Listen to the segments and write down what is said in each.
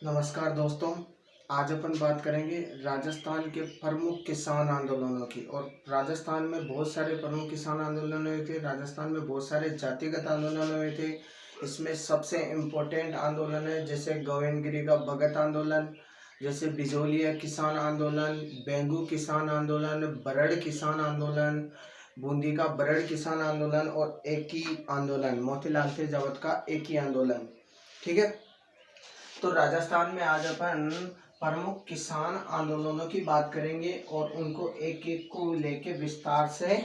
नमस्कार दोस्तों। आज अपन बात करेंगे राजस्थान के प्रमुख किसान आंदोलनों की। और राजस्थान में बहुत सारे प्रमुख किसान आंदोलन हुए थे। राजस्थान में बहुत सारे जातिगत आंदोलन हुए थे। इसमें सबसे इम्पोर्टेंट आंदोलन है जैसे गोविंदगिरी का भगत आंदोलन, जैसे बिजोलिया किसान आंदोलन, बेंगू किसान आंदोलन, बरड़ किसान आंदोलन, बूंदी का बरड़ किसान आंदोलन और एक ही आंदोलन मोतीलाल तेजावत का एक ही आंदोलन। ठीक है, तो राजस्थान में आज अपन प्रमुख किसान आंदोलनों की बात करेंगे और उनको एक एक को लेके विस्तार से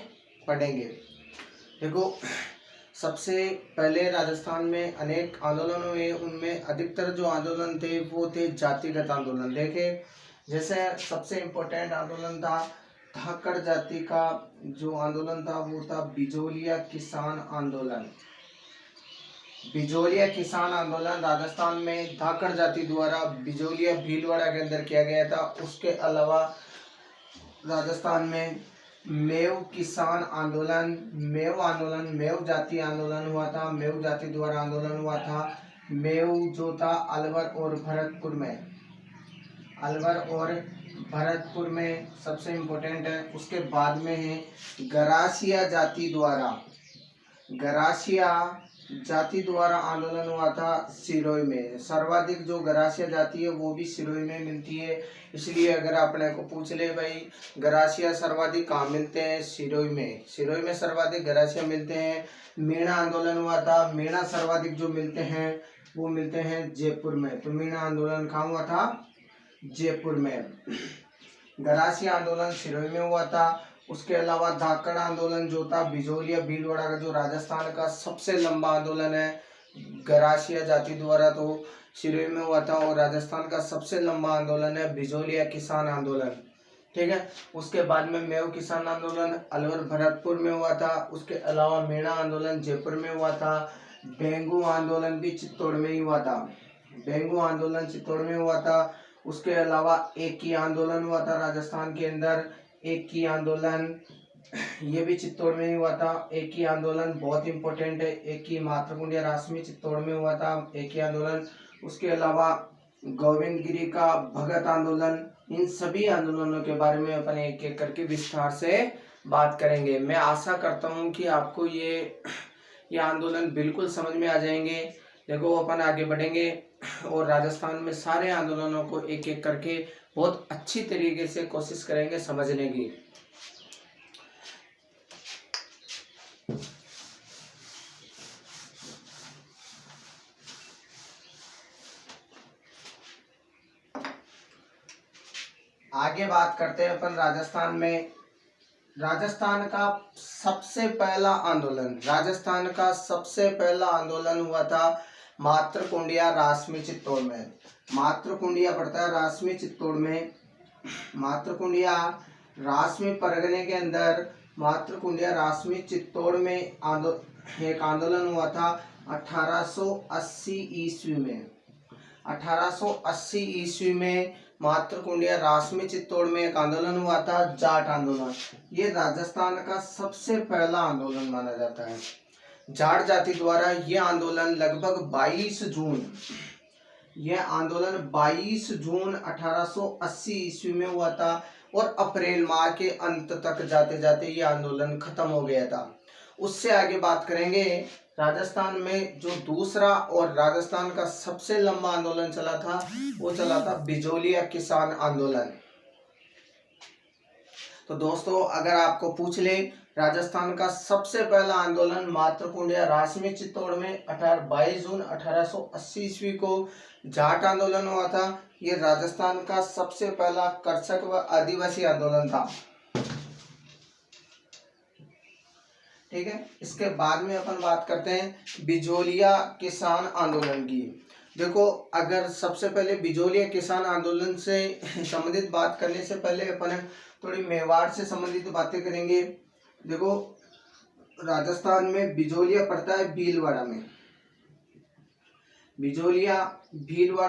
पढ़ेंगे। देखो, सबसे पहले राजस्थान में अनेक आंदोलन हुए। उनमें अधिकतर जो आंदोलन थे वो थे जातिगत आंदोलन। देखे, जैसे सबसे इम्पोर्टेंट आंदोलन था धाकड़ जाति का जो आंदोलन था वो था बिजोलिया किसान आंदोलन। बिजोलिया किसान आंदोलन राजस्थान में धाकड़ जाति द्वारा बिजोलिया भीलवाड़ा के अंदर किया गया था। उसके अलावा राजस्थान में मेव किसान आंदोलन, मेव जाति आंदोलन हुआ था। मेव जाति द्वारा आंदोलन हुआ था। मेव जो था अलवर और भरतपुर में सबसे इम्पोर्टेंट है। उसके बाद में है गरासिया जाति द्वारा आंदोलन हुआ था सिरोही में। सर्वाधिक जो गरासिया जाति है वो भी सिरोही में मिलती है। इसलिए अगर आपने को पूछ ले भाई गरासिया सर्वाधिक कहाँ मिलते हैं, सिरोही में सर्वाधिक गरासिया मिलते हैं। मीणा आंदोलन हुआ था। मीणा सर्वाधिक जो मिलते हैं वो मिलते हैं जयपुर में। तो मीणा आंदोलन कहाँ हुआ था? जयपुर में। गरासिया आंदोलन सिरोही में हुआ था। उसके अलावा धाकड़ आंदोलन जो था बिजोलिया भीलवाड़ा का जो राजस्थान का सबसे लंबा आंदोलन है, गरासिया जाति द्वारा तो सिरोही में हुआ था। और राजस्थान का सबसे लंबा आंदोलन है बिजोलिया किसान आंदोलन। ठीक है, उसके बाद में मेव किसान आंदोलन अलवर भरतपुर में हुआ था। उसके अलावा मीणा आंदोलन जयपुर में हुआ था। बेंगू आंदोलन भी चित्तौड़ में ही हुआ था। उसके अलावा एक ही आंदोलन हुआ था राजस्थान के अंदर, एक ही आंदोलन, ये भी चित्तौड़ में ही हुआ था। एक ही आंदोलन बहुत इंपॉर्टेंट है। एक ही मातृकुंडिया रासमी चित्तौड़ में हुआ था, एक ही आंदोलन। उसके अलावा गोविंदगिरी का भगत आंदोलन। इन सभी आंदोलनों के बारे में अपन एक एक करके विस्तार से बात करेंगे। मैं आशा करता हूँ कि आपको ये आंदोलन बिल्कुल समझ में आ जाएंगे। देखो, अपन आगे बढ़ेंगे और राजस्थान में सारे आंदोलनों को एक एक करके बहुत अच्छी तरीके से कोशिश करेंगे समझने की। आगे बात करते हैं अपन राजस्थान का सबसे पहला आंदोलन हुआ था मातृकुंडिया रासमी चित्तौड़ में। मातृकुंडिया पड़ता है रासमी चित्तौड़ में। मातृकुंडिया रासमी परगने के अंदर मातृकुंडिया रासमी चित्तौड़ में एक आंदोलन हुआ था 1880 ईस्वी में। 1880 ईस्वी में मातृकुंडिया रासमी चित्तौड़ में एक आंदोलन हुआ था, जाट आंदोलन। ये राजस्थान का सबसे पहला आंदोलन माना जाता है। जाट जाति द्वारा यह आंदोलन लगभग 22 जून 1880 ईस्वी में हुआ था और अप्रैल माह के अंत तक जाते जाते ये आंदोलन खत्म हो गया था। उससे आगे बात करेंगे राजस्थान में जो दूसरा और राजस्थान का सबसे लंबा आंदोलन चला था वो चला था बिजोलिया किसान आंदोलन। तो दोस्तों, अगर आपको पूछ ले राजस्थान का सबसे पहला आंदोलन मातृकुंडिया रासमी चित्तौड़ में 22 जून 1880 ईस्वी को जाट आंदोलन हुआ था। ये राजस्थान का सबसे पहला कृषक व आदिवासी आंदोलन था। ठीक है, इसके बाद में अपन बात करते हैं बिजोलिया किसान आंदोलन की। देखो, अगर सबसे पहले बिजोलिया किसान आंदोलन से संबंधित बात करने से पहले अपन थोड़ी मेवाड़ से संबंधित बातें करेंगे। देखो, राजस्थान में बिजोलिया पड़ता है भीलवाड़ा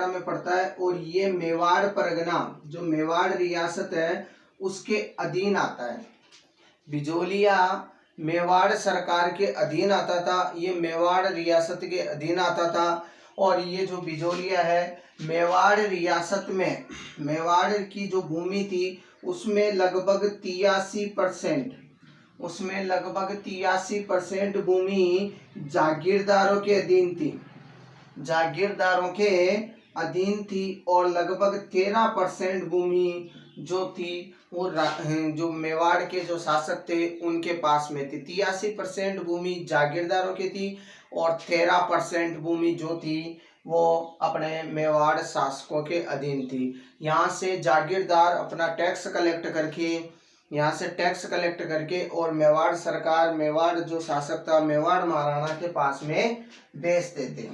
में पड़ता है और ये मेवाड़ परगना जो मेवाड़ रियासत है उसके अधीन आता है। बिजोलिया मेवाड़ सरकार के अधीन आता था, ये मेवाड़ रियासत के अधीन आता था और ये जो बिजोलिया है मेवाड़ रियासत में, मेवाड़ की जो भूमि थी उसमें लगभग 83%, उसमें लगभग 83% भूमि जागीरदारों के अधीन थी, जागीरदारों के अधीन थी। और लगभग 13% भूमि जो थी वो जो मेवाड़ के जो शासक थे उनके पास में थी। 83% भूमि जागीरदारों की थी और 13% भूमि जो थी वो अपने मेवाड़ शासकों के अधीन थी। यहाँ से जागीरदार अपना टैक्स कलेक्ट करके, यहाँ से टैक्स कलेक्ट करके और मेवाड़ सरकार, मेवाड़ जो शासक था मेवाड़ महाराणा के पास में बेच देते।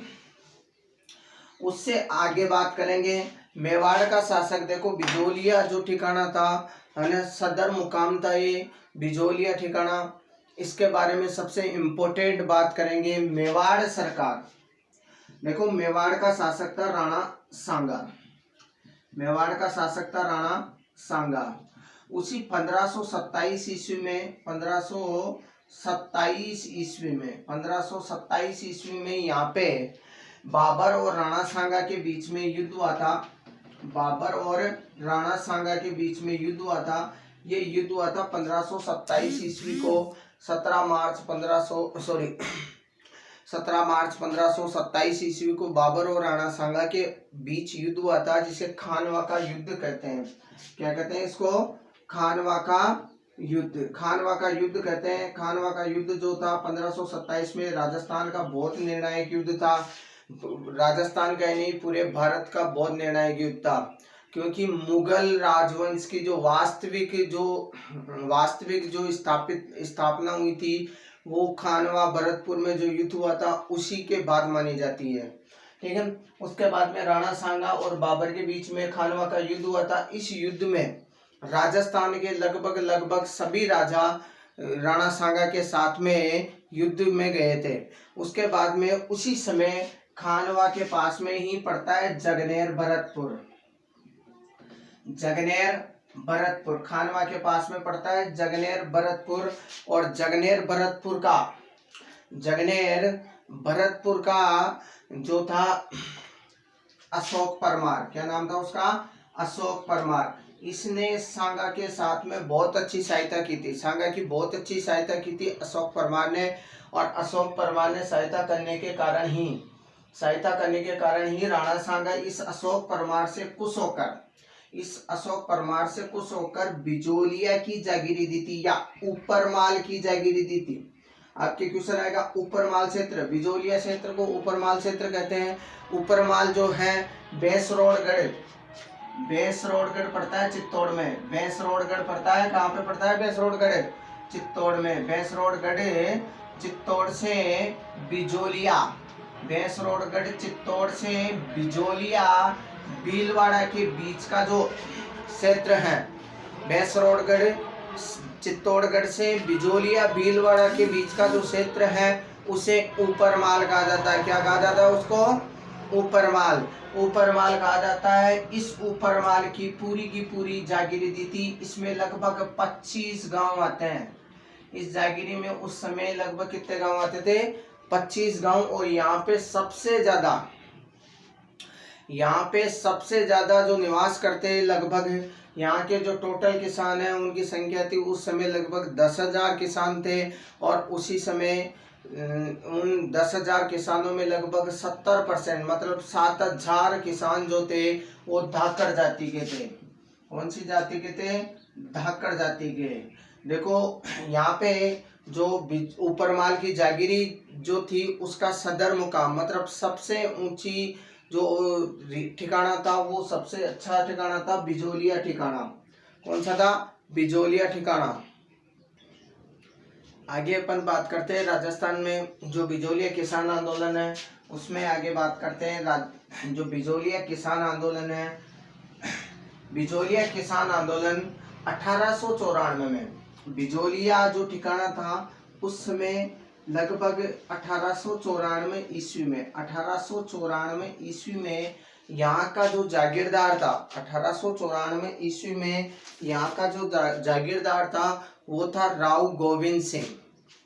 उससे आगे बात करेंगे मेवाड़ का शासक, देखो बिजोलिया जो ठिकाना था है ना, सदर मुकाम था ये बिजोलिया ठिकाना। इसके बारे में सबसे इम्पोर्टेंट बात करेंगे मेवाड़ सरकार। देखो मेवाड़ का शासक था राणा सांगा, मेवाड़ का शासक था राणा सांगा। उसी 1527 ईस्वी में, 1527 ईस्वी में यहाँ पे बाबर और राणा सांगा के बीच में युद्ध हुआ था। बाबर और राणा सांगा के बीच में युद्ध हुआ था। ये युद्ध हुआ था 1527 ईस्वी को। 17 मार्च 1527 ईस्वी को बाबर और राणा सांगा के बीच युद्ध हुआ था, जिसे खानवा का युद्ध कहते हैं। क्या कहते हैं इसको? खानवा का युद्ध, खानवा का युद्ध कहते हैं। खानवा का युद्ध जो था 1527 में राजस्थान का बहुत निर्णायक युद्ध था। राजस्थान का ही नहीं पूरे भारत का बहुत निर्णायक युद्ध था, क्योंकि मुगल राजवंश की जो वास्तविक जो स्थापना हुई थी वो खानवा भरतपुर में जो युद्ध हुआ था उसी के बाद मानी जाती है। ठीक है। उसके बाद में राणा सांगा और बाबर के बीच में खानवा का युद्ध हुआ था। इस युद्ध में राजस्थान के लगभग सभी राजा राणा सांगा के साथ में युद्ध में गए थे। उसके बाद में उसी समय खानवा के पास में ही पड़ता है जगनेर भरतपुर। जगनेर भरतपुर खानवा के पास में पड़ता है जगनेर भरतपुर। और जगनेर भरतपुर का जो था अशोक परमार, क्या नाम था उसका? अशोक परमार। इसने सांगा के साथ में बहुत अच्छी सहायता की थी, सांगा की बहुत अच्छी सहायता की थी अशोक परमार ने। और अशोक परमार ने सहायता करने के कारण ही राणा सांगा इस अशोक परमार से कुछ होकर बिजोलिया की जागीरी दी थी या ऊपरमाल की जागीरी दी थी। आपके क्वेश्चन आएगा ऊपरमाल क्षेत्र, बिजोलिया क्षेत्र को ऊपरमाल क्षेत्र कहते हैं। ऊपरमाल जो है बेसरोडगढ़ पड़ता है चित्तौड़ में। बेसरोडगढ़ पड़ता है, कहाँ पे पड़ता है? बेसरोडगढ़ चित्तौड़ में। बेसरोडगढ़ चित्तौड़ से बिजोलिया, बेसरोडगढ़ चित्तौड़ से बिजोलिया भीलवाड़ा के बीच का जो क्षेत्र है, बेसरोडगढ़ चित्तौड़गढ़ से बिजोलिया भीलवाड़ा के बीच का जो क्षेत्र है उसे ऊपरमाल कहा जाता है। क्या कहा जाता है उसको? ऊपरमाल कहा जाता है। इस ऊपरमाल की पूरी जागीरी दी थी। इसमें लगभग 25 गांव आते हैं। इस जागीरी में उस समय लगभग कितने गांव आते थे? 25 गांव। और यहाँ पे सबसे ज्यादा जो निवास करते हैं, लगभग यहाँ के जो टोटल किसान हैं उनकी संख्या थी उस समय लगभग 10,000 किसान थे। और उसी समय उन 10,000 किसानों में लगभग 70% मतलब 7,000 किसान जो थे वो धाकड़ जाति के थे। कौन सी जाति के थे? धाकड़ जाति के। देखो यहाँ पे जो ऊपरमाल की जागीरी जो थी उसका सदर मुकाम मतलब सबसे ऊंची जो ठिकाना था वो सबसे अच्छा ठिकाना था बिजोलिया ठिकाना। कौन सा था? बिजोलिया ठिकाना। आगे अपन बात करते हैं राजस्थान में जो बिजोलिया किसान आंदोलन है उसमें आगे बात करते हैं। जो बिजोलिया किसान आंदोलन है, बिजोलिया किसान आंदोलन 1894 में, बिजोलिया जो ठिकाना था उस समय लगभग 1894 ईस्वी में यहाँ का जो जागीरदार था, 1894 ईस्वी में यहाँ का जो जागीरदार था वो था राव गोविंद सिंह।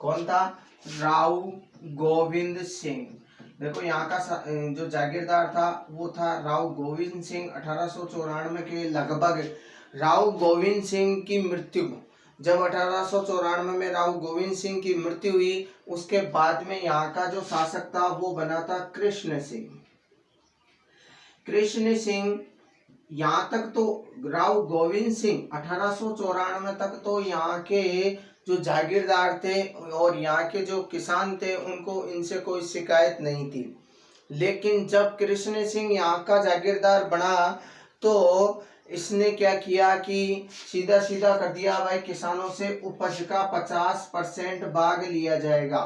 कौन था? राव गोविंद सिंह। देखो यहाँ का जो जागीरदार था वो था राव गोविंद सिंह। 1894 के लगभग राव गोविंद सिंह की मृत्यु, जब 1894 में राव गोविंद सिंह की मृत्यु हुई, उसके बाद में यहाँ का जो शासक था वो बना था कृष्ण सिंह। कृष्ण सिंह, यहाँ तक तो राव गोविंद सिंह 1894 तक तो यहाँ के जो जागीरदार थे और यहाँ के जो किसान थे उनको इनसे कोई शिकायत नहीं थी। लेकिन जब कृष्ण सिंह यहाँ का जागीरदार बना तो इसने क्या किया कि सीधा सीधा कर दिया, भाई किसानों से उपज का 50% भाग लिया जाएगा।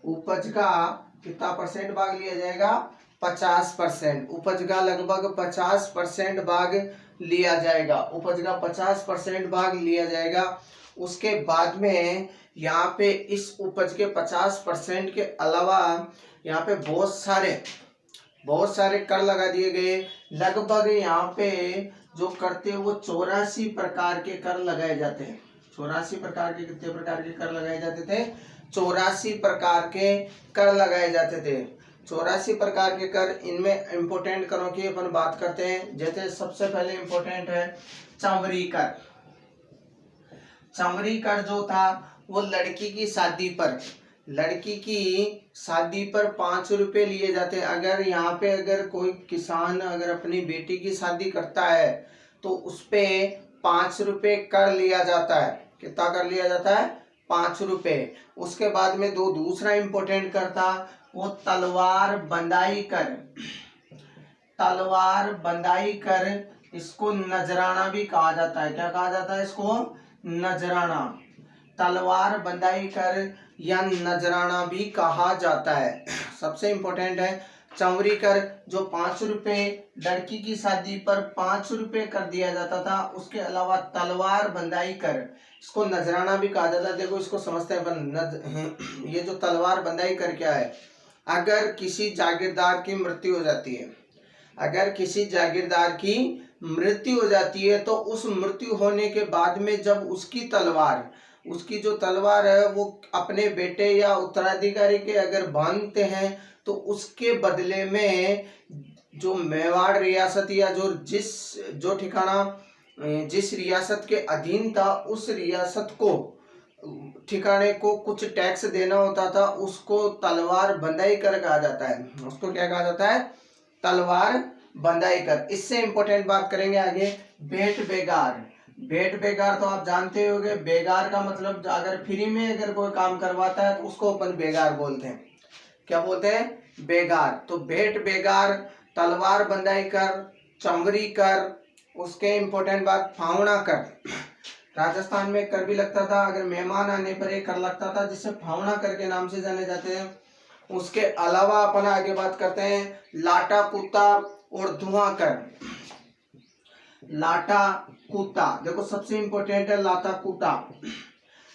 उपज का कितना परसेंट भाग लिया जाएगा? 50%। उपज का लगभग 50% भाग लिया जाएगा। उपज का 50% भाग लिया जाएगा। उसके बाद में यहाँ पे इस उपज के 50% के अलावा यहाँ पे बहुत सारे कर लगा दिए गए। लगभग यहाँ पे जो करते वो 84 प्रकार के कर लगाए जाते हैं। 84 प्रकार के, कितने प्रकार के कर लगाए जाते थे? 84 प्रकार के कर लगाए जाते थे। 84 प्रकार के कर। इनमें इम्पोर्टेंट करों की अपन बात करते हैं। जैसे सबसे पहले इम्पोर्टेंट है चमरी कर। चमरी कर जो था वो लड़की की शादी पर 5 रुपए लिए जाते। अगर यहाँ पे अगर कोई किसान अगर अपनी बेटी की शादी करता है तो उस पे 5 रुपए कर लिया जाता है। कितना कर लिया जाता है? 5 रुपए। उसके बाद में दूसरा इम्पोर्टेंट कर था वो तलवार बंदाई कर। तलवार बंदाई कर, इसको नजराना भी कहा जाता है। क्या कहा जाता है इसको? नजराना। तलवार बंदाई कर या नजराना भी कहा जाता है। सबसे इम्पोर्टेंट है चंवरी कर, जो 5 रुपए लड़की की शादी पर 5 रुपए कर दिया जाता था। उसके अलावा तलवार बंदाई कर, इसको नजराना भी कहा जाता है। देखो इसको समझते हैं अपन। ये जो तलवार बंदाई कर क्या है? अगर किसी जागीरदार की मृत्यु हो जाती है, अगर किसी जागीरदार की मृत्यु हो जाती है तो उस मृत्यु होने के बाद में जब उसकी जो तलवार है वो अपने बेटे या उत्तराधिकारी के अगर बांधते हैं तो उसके बदले में जो मेवाड़ रियासत या जो ठिकाना जिस रियासत के अधीन था उस रियासत को ठिकाने को कुछ टैक्स देना होता था। उसको तलवार बंदाई कर कहा जाता है। उसको क्या कहा जाता है? तलवार बंदाई कर। इससे इंपॉर्टेंट बात करेंगे आगे भेंट बेगार। भेंट बेगार तो आप जानते होंगे। बेगार का मतलब अगर फ्री में अगर कोई काम करवाता है तो उसको अपन बेगार बोलते हैं। क्या बोलते हैं? बेगार। तो भेंट बेगार, तलवार बंदाई कर, चमरी कर। उसके इम्पोर्टेंट बात फावड़ा कर। राजस्थान में कर भी लगता था, अगर मेहमान आने पर एक कर लगता था जिसे फावड़ा कर के नाम से जाने जाते हैं। उसके अलावा अपन आगे बात करते हैं लाटा कूता और धुआं कर। लाटा कूता, देखो सबसे इंपॉर्टेंट है लाटा कूता।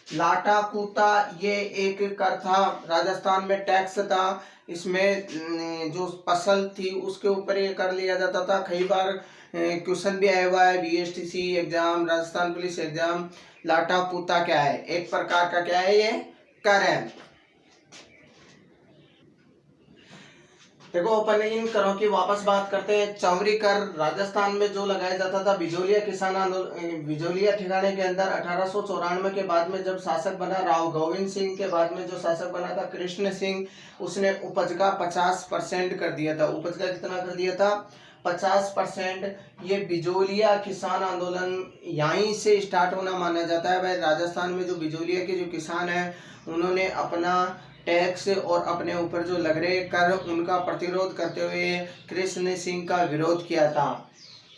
लाटा कूता ये एक कर था, राजस्थान में टैक्स था। इसमें जो फसल थी उसके ऊपर ये कर लिया जाता था। कई बार क्वेश्चन भी आया हुआ है BSTC exam, Rajasthan police exam. लाटा कूता क्या है? एक प्रकार का क्या है? ये कर है। देखो अपन इन करों की वापस बात करते हैं। चौवरी कर राजस्थान में जो लगाया जाता था बिजोलिया किसान आंदोलन, बिजोलिया ठिकाने के अंदर 1894 के बाद में जब शासक बना राव गोविंद सिंह के बाद में जो शासक बना था कृष्ण सिंह, उसने उपज का 50% कर दिया था। उपज का कितना कर दिया था? 50%। ये बिजोलिया किसान आंदोलन यहीं से स्टार्ट होना माना जाता है। भाई राजस्थान में जो बिजोलिया के जो किसान हैं उन्होंने अपना टैक्स और अपने ऊपर जो लग रहे कर उनका प्रतिरोध करते हुए कृष्ण सिंह का विरोध किया था।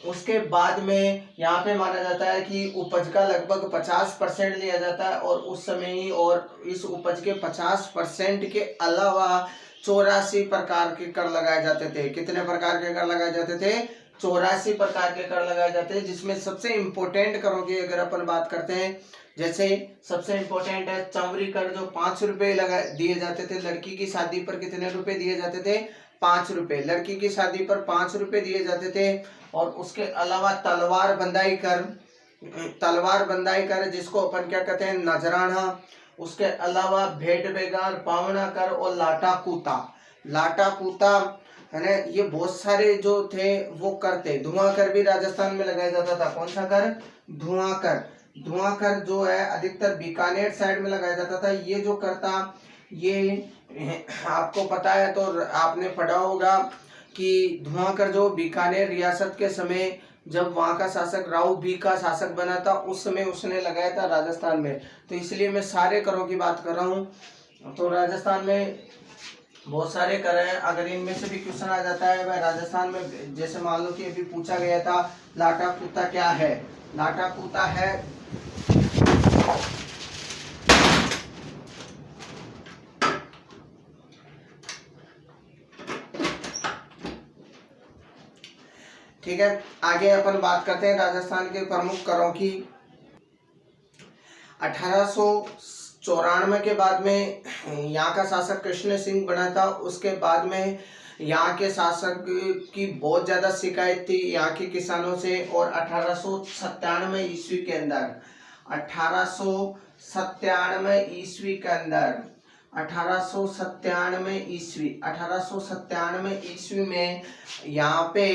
उसके बाद में यहाँ पे माना जाता है कि उपज का लगभग 50% लिया जाता है और उस समय ही और इस उपज के 50% के अलावा 84 प्रकार के कर लगाए जाते थे। कितने प्रकार के कर लगाए जाते थे? 84 प्रकार के कर लगाए जाते हैं, जिसमें सबसे इम्पोर्टेंट करों की अगर अपन बात करते हैं, जैसे सबसे इम्पोर्टेंट है चमरी कर जो 5 रुपए लगा दिए जाते थे। लड़की की शादी पर कितने रुपए दिए जाते थे? 5 रुपए। लड़की की शादी पर 5 रुपए दिए जाते थे। और उसके अलावा तलवार बंदाई कर जिसको अपन क्या कहते हैं? नजराना। उसके अलावा भेंट बेगार, पावना कर और लाटा कूता। लाटापूता, है ना, ये बहुत सारे जो थे वो करते। धुआंकर भी राजस्थान में लगाया जाता था। कौन सा कर? धुआंकर। धुआंकर जो है अधिकतर बीकानेर साइड में लगाया जाता था। ये जो करता, ये आपको पता है तो आपने पढ़ा होगा कि धुआंकर जो बीकानेर रियासत के समय जब वहाँ का शासक राव बी का शासक बना था, उस समय उसने लगाया था राजस्थान में। तो इसलिए मैं सारे करों की बात कर रहा हूँ। तो राजस्थान में बहुत सारे कर हैं। अगर इनमें से भी क्वेश्चन आ जाता है भाई राजस्थान में, जैसे मान लो कि अभी पूछा गया था लाटापूता क्या है। लाटापूता है ठीक है। आगे अपन बात करते हैं राजस्थान के प्रमुख करों की। 1894 के बाद में यहाँ का शासक कृष्ण सिंह बना था। उसके बाद में यहाँ के शासक की बहुत ज़्यादा शिकायत थी यहाँ के किसानों से। और 1897 ईस्वी के अंदर 1897 ईस्वी के अंदर 1897 ईस्वी में यहाँ पे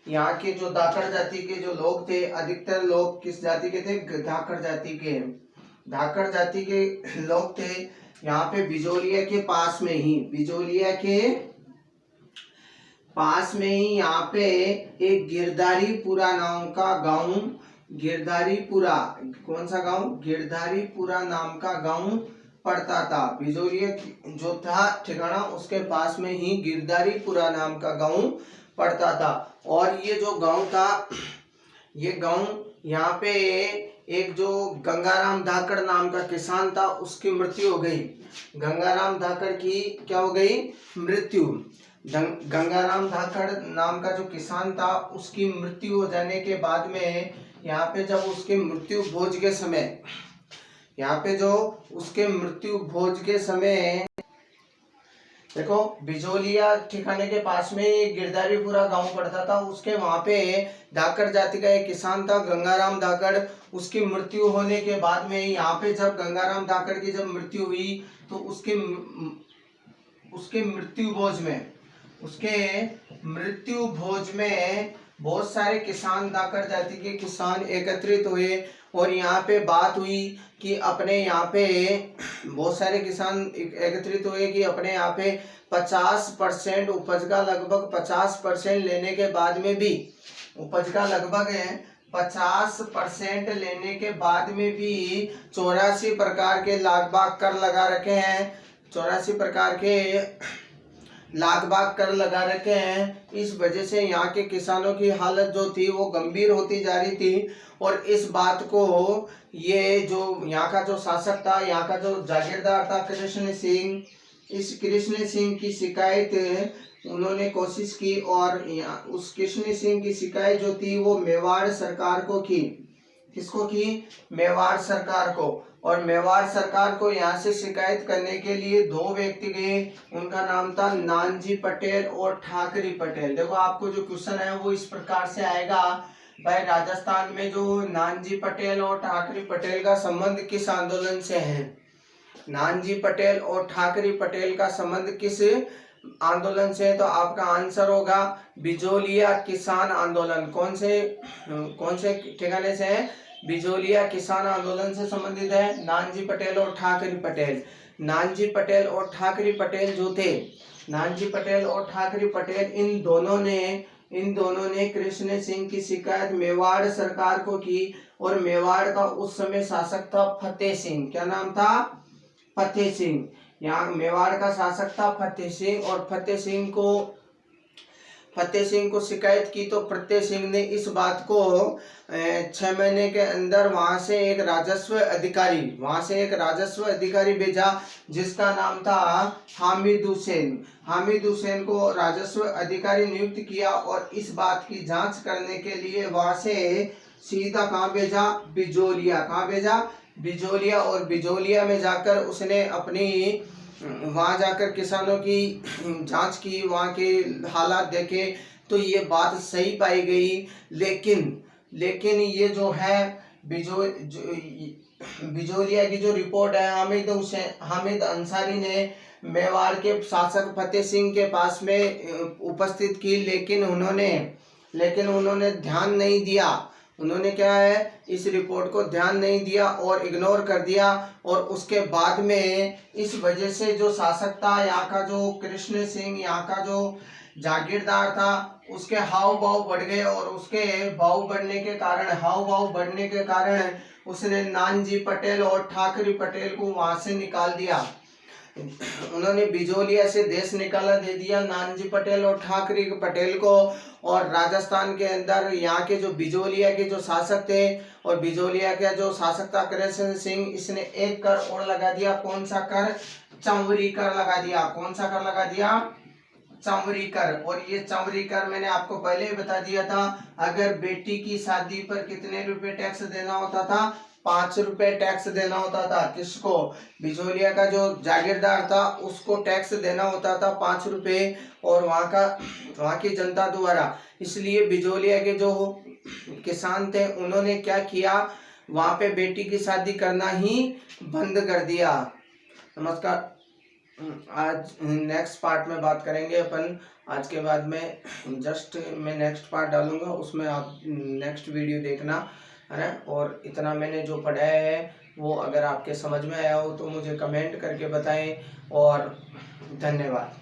यहाँ के जो धाकड़ जाति के जो लोग थे, अधिकतर लोग किस जाति के थे? धाकड़ जाति के। धाकड़ जाति के लोग थे। यहाँ पे बिजोलिया के पास में ही, बिजोलिया के पास में ही यहाँ पे एक गिरधारीपुरा नाम का गांव, गिरधारीपुरा, कौन सा गांव? गिरधारीपुरा नाम का गांव पड़ता था। बिजोलिया जो था ठिकाना, उसके पास में ही गिरधारीपुरा नाम का गांव पड़ता था। और ये जो गांव था, ये गांव यहाँ पे एक जो गंगाराम धाकड़ नाम का किसान था, उसकी मृत्यु हो गई। गंगाराम धाकड़ की क्या हो गई? मृत्यु। गंगाराम धाकड़ नाम का जो किसान था, उसकी मृत्यु हो जाने के बाद में यहाँ पे जब उसके मृत्यु भोज के समय, यहाँ पे जो उसके मृत्यु भोज के समय देखो, बिजोलिया ठिकाने के पास में गिरधारीपुरा गांव पड़ता था। उसके वहां पे धाकड़ जाति का एक किसान था, गंगाराम धाकड़। उसकी मृत्यु होने के बाद में यहाँ पे जब गंगाराम धाकड़ की जब मृत्यु हुई, तो उसके मृत्यु भोज में बहुत सारे किसान, धाकड़ जाति के किसान एकत्रित हुए। और यहाँ पे बात हुई कि अपने यहाँ पे बहुत सारे किसान एकत्रित हुए कि अपने यहाँ पे 50% उपज का लगभग 50% लेने के बाद में भी, उपज का लगभग 50% लेने के बाद में भी 84 प्रकार के लागबाग कर लगा रखे हैं। 84 प्रकार के लागबाग कर लगा रखे हैं। इस वजह से यहाँ के किसानों की हालत जो थी वो गंभीर होती जा रही थी। और इस बात को ये जो यहाँ का जो शासक था, यहाँ का जो जागीरदार था कृष्ण सिंह, इस कृष्ण सिंह की शिकायत उन्होंने कोशिश की। और उस कृष्ण सिंह की शिकायत जो थी वो मेवाड़ सरकार को की। किसको की? मेवाड़ सरकार को। और मेवाड़ सरकार को यहाँ से शिकायत करने के लिए दो व्यक्ति गए। उनका नाम था नानजी पटेल और ठाकरी पटेल। देखो, आपको जो क्वेश्चन है वो इस प्रकार से आएगा भाई, राजस्थान में जो नानजी पटेल और ठाकरी पटेल का संबंध किस आंदोलन से है? नानजी पटेल और ठाकरी पटेल का संबंध किस आंदोलन से है? तो आपका आंसर होगा बिजोलिया किसान आंदोलन। कौन से ठिकाने से है? बिजोलिया किसान आंदोलन से संबंधित है नानजी पटेल और ठाकरी पटेल। नानजी पटेल और ठाकरी पटेल जो थे, नानजी पटेल और ठाकरी पटेल, इन दोनों ने कृष्ण सिंह की शिकायत मेवाड़ सरकार को की। और मेवाड़ का उस समय शासक था फतेह सिंह। क्या नाम था? फतेह सिंह। यहाँ मेवाड़ का शासक था फतेह सिंह। और फतेह सिंह को शिकायत की तो फतेह सिंह ने इस बात को 6 महीने के अंदर वहां से एक राजस्व अधिकारी भेजा, जिसका नाम था हामिद हुसैन। हामिद हुसैन को राजस्व अधिकारी नियुक्त किया। और इस बात की जांच करने के लिए वहां से सीधा कहाँ भेजा? बिजोलिया। कहाँ भेजा? बिजोलिया। और बिजोलिया में जाकर उसने अपनी वहाँ जाकर किसानों की जांच की, वहाँ के हालात देखे तो ये बात सही पाई गई। लेकिन ये जो है बिजोलिया की जो रिपोर्ट है हामिद अंसारी ने मेवाड़ के शासक फतेह सिंह के पास में उपस्थित की, लेकिन उन्होंने ध्यान नहीं दिया। उन्होंने क्या है, इस रिपोर्ट को ध्यान नहीं दिया और इग्नोर कर दिया। और उसके बाद में इस वजह से जो शासक था यहाँ का, जो कृष्ण सिंह यहाँ का जो जागीरदार था, उसके हाव भाव बढ़ गए और उसके हाव भाव बढ़ने के कारण उसने नानजी पटेल और ठाकरे पटेल को वहां से निकाल दिया। उन्होंने बिजोलिया से देश निकाला दे दिया नानजी पटेल और ठाकरे पटेल को। और राजस्थान के अंदर यहाँ के जो बिजोलिया के जो शासक थे, और बिजोलिया का जो शासक था कृष्ण सिंह, इसने एक कर और लगा दिया। कौन सा कर? चंवरी कर लगा दिया। कौन सा कर लगा दिया? चंवरी कर। और ये चंवरी कर मैंने आपको पहले ही बता दिया था। अगर बेटी की शादी पर कितने रुपए टैक्स देना होता था? 5 रुपए टैक्स देना होता था। किसको? बिजोलिया का जो जागीरदार था उसको टैक्स देना होता था 5 रुपए, और वहाँ की जनता द्वारा। इसलिए बिजोलिया के जो किसान थे उन्होंने क्या किया, वहाँ पे बेटी की शादी करना ही बंद कर दिया। नमस्कार, आज नेक्स्ट पार्ट में बात करेंगे अपन। आज के बाद में मैं नेक्स्ट पार्ट डालूंगा, उसमें आप नेक्स्ट वीडियो देखना, है ना। और इतना मैंने जो पढ़ाया है वो अगर आपके समझ में आया हो तो मुझे कमेंट करके बताएं, और धन्यवाद।